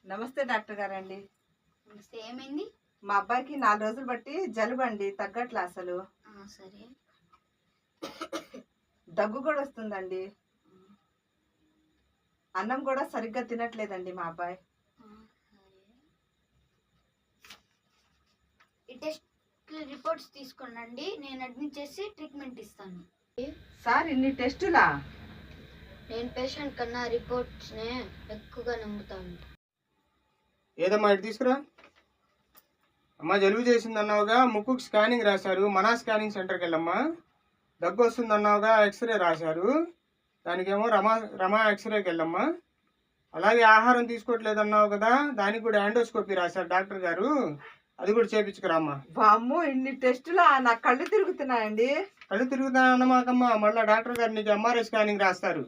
నమస్తే డాక్టర్ గారండి. నమస్తే. ఏమైంది? మా అబ్బాయికి 4 రోజులు బట్టి జలుబండి, తగ్గట్లే అసలు. సరే. దగ్గు కూడా వస్తుందండి. అన్నం కూడా సరిగ్గా తినట్లేదండి మా అబ్బాయి. సరే. ఈ టెస్ట్ రిపోర్ట్స్ తీసుకునండి, నేను అడ్మిట్ చేసి ట్రీట్మెంట్ ఇస్తాను. సార్ ఇన్ని టెస్టులా? నేను పేషెంట్ కన్నా రిపోర్ట్స్నే ఎక్కువగా నమ్ముతాను. ఏదమ్మా ఇటు తీసుకురా. అమ్మా జలుబు చేసింది అన్నావుగా, ముక్కుకు స్కానింగ్ రాశారు, మనా స్కానింగ్ సెంటర్కి వెళ్ళమ్మా. దగ్గు వస్తుంది అన్నావుగా, ఎక్స్రే రాశారు, దానికేమో రమా ఎక్స్రేకి వెళ్ళమ్మా. అలాగే ఆహారం తీసుకోవట్లేదు అన్నావు కదా, దానికి కూడా యాండోస్కోపీ రాశారు డాక్టర్ గారు, అది కూడా చేపించుకురామ్మా. వామ్మో ఇన్ని టెస్టులా? నా కళ్ళు తిరుగుతున్నాయండి. కళ్ళు తిరుగుతా అన్నమాకమ్మా, మళ్ళీ డాక్టర్ గారు నీకు ఎంఆర్ఐ స్కానింగ్ రాస్తారు.